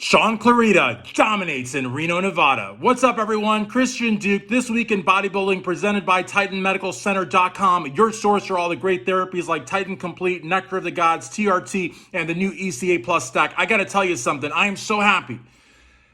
Shaun Clarida dominates in Reno, Nevada. What's up, everyone? Christian Duke, This Week in Bodybuilding, presented by TitanMedicalCenter.com, your source for all the great therapies like Titan Complete, Nectar of the Gods, TRT, and the new ECA Plus stack. I got to tell you something. I am so happy.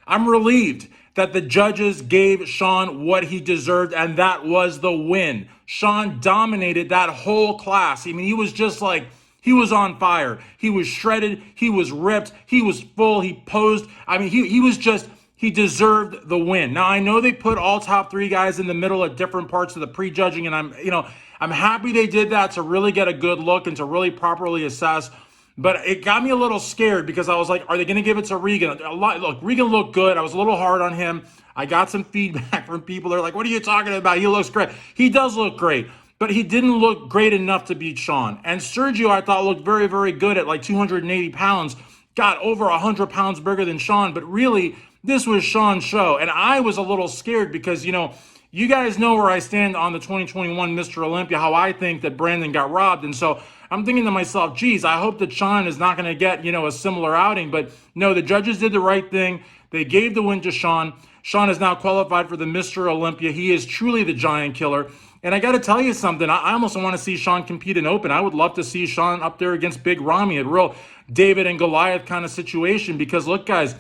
I'm relieved that the judges gave Shaun what he deserved, and that was the win. Shaun dominated that whole class. I mean, he was just like, he was on fire. He was shredded. He was ripped. He was full. He posed. I mean, he was just, he deserved the win. Now, I know they put all top three guys in the middle at different parts of the prejudging, and I'm happy they did that to really get a good look and to really properly assess. But it got me a little scared because I was like, are they going to give it to Regan? Look, Regan looked good. I was a little hard on him. I got some feedback from people. They're like, what are you talking about? He looks great. He does look great. But he didn't look great enough to beat Shaun. And Sergio, I thought, looked very, very good at like 280 pounds. Got over 100 pounds bigger than Shaun. But really, this was Shaun's show. And I was a little scared because, you guys know where I stand on the 2021 Mr. Olympia, how I think that Brandon got robbed. And so I'm thinking to myself, geez, I hope that Shaun is not going to get, a similar outing. But no, the judges did the right thing. They gave the win to Shaun. Shaun is now qualified for the Mr. Olympia. He is truly the giant killer. And I got to tell you something. I almost want to see Shaun compete in Open. I would love to see Shaun up there against Big Ramy, a real David and Goliath kind of situation. Because look, guys,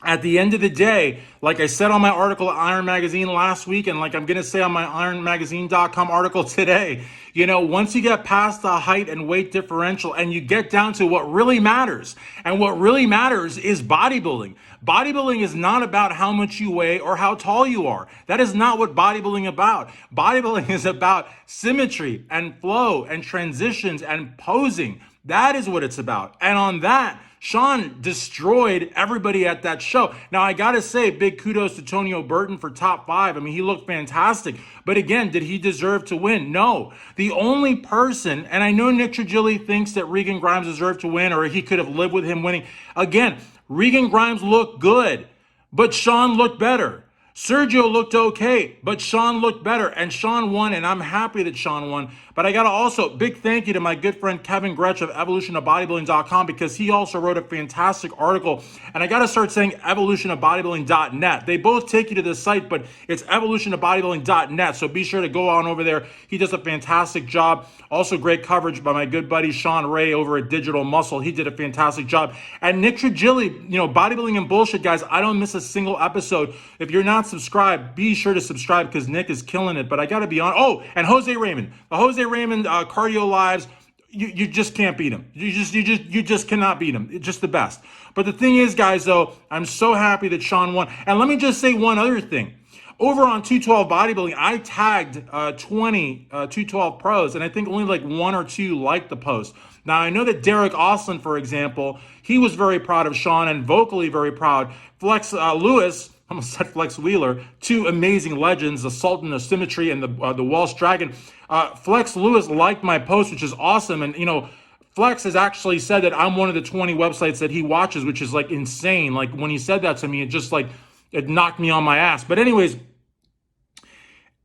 at the end of the day, like I said on my article at Iron Magazine last week, and like I'm going to say on my ironmagazine.com article today, once you get past the height and weight differential and you get down to what really matters, and what really matters is bodybuilding. Bodybuilding is not about how much you weigh or how tall you are. That is not what bodybuilding is about. Bodybuilding is about symmetry and flow and transitions and posing. That is what it's about. And on that, Shaun destroyed everybody at that show. Now, I got to say, big kudos to Tonio Burton for top 5. I mean, he looked fantastic. But again, did he deserve to win? No. The only person, and I know Nick Trigili thinks that Regan Grimes deserved to win or he could have lived with him winning. Again, Regan Grimes looked good, but Shaun looked better. Sergio looked okay, but Shaun looked better, and Shaun won, and I'm happy that Shaun won. But I got to also, big thank you to my good friend Kevin Gretsch of evolutionofbodybuilding.com because he also wrote a fantastic article. And I got to start saying evolutionofbodybuilding.net. They both take you to the site, but it's evolutionofbodybuilding.net, so be sure to go on over there. He does a fantastic job. Also great coverage by my good buddy Sean Ray over at Digital Muscle. He did a fantastic job. And Nick Trigili, Bodybuilding and Bullshit, guys, I don't miss a single episode. If you're not subscribed, be sure to subscribe because Nick is killing it. But I got to be on. Oh, and Jose Raymond. The Jose Raymond cardio lives, you just can't beat him. You just cannot beat him. It's just the best. But the thing is, guys, though, I'm so happy that Shaun won. And let me just say one other thing. Over on 212 Bodybuilding, I tagged 20 212 pros, and I think only like 1 or 2 liked the post. Now, I know that Derek Oslin, for example, he was very proud of Shaun and vocally very proud. Flex Lewis, I almost said Flex Wheeler, 2 amazing legends, the Sultan of Symmetry and the Welsh Dragon. Flex Lewis liked my post, which is awesome. And, Flex has actually said that I'm one of the 20 websites that he watches, which is like insane. Like when he said that to me, it just like, it knocked me on my ass. But anyways,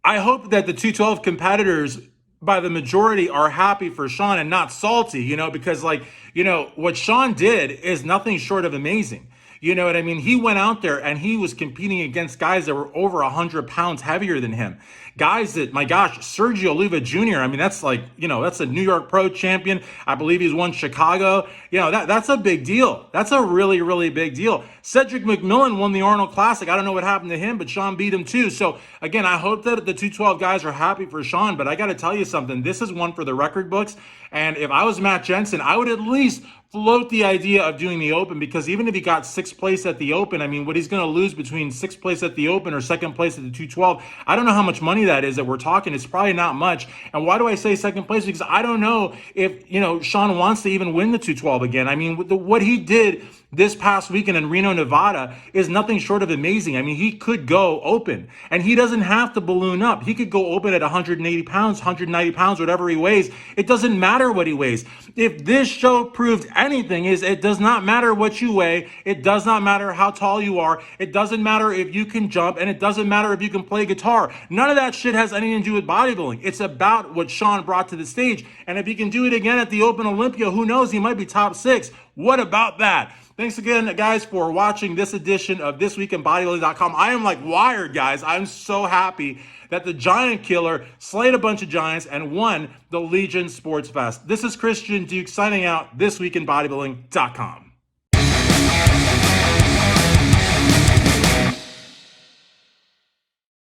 I hope that the 212 competitors, by the majority, are happy for Shaun and not salty, because what Shaun did is nothing short of amazing. You know what I mean? He went out there and he was competing against guys that were over 100 pounds heavier than him. Guys that, my gosh, Sergio Oliva Jr., I mean, that's like, that's a New York Pro champion. I believe he's won Chicago. That's a big deal. That's a really, really big deal. Cedric McMillan won the Arnold Classic. I don't know what happened to him, but Shaun beat him too. So, again, I hope that the 212 guys are happy for Shaun, but I got to tell you something. This is one for the record books. And if I was Matt Jensen, I would at least float the idea of doing the Open, because even if he got 6th place at the Open, I mean, what he's going to lose between 6th place at the Open or 2nd place at the 212, I don't know how much money that is that we're talking. It's probably not much. And why do I say 2nd place? Because I don't know if, Shaun wants to even win the 212 again. I mean, what he did this past weekend in Reno, Nevada is nothing short of amazing. I mean, he could go Open, and he doesn't have to balloon up. He could go Open at 180 pounds, 190 pounds, whatever he weighs. It doesn't matter what he weighs. If this show proved anything, is it does not matter what you weigh. It does not matter how tall you are. It doesn't matter if you can jump, and it doesn't matter if you can play guitar. None of that shit has anything to do with bodybuilding. It's about what Shaun brought to the stage. And if he can do it again at the Open Olympia, who knows? He might be top 6. What about that? Thanks again, guys, for watching this edition of ThisWeekInBodybuilding.com. I am like wired, guys. I'm so happy that the Giant Killer slayed a bunch of giants and won the Legion Sports Fest. This is Christian Duke signing out, ThisWeekInBodybuilding.com.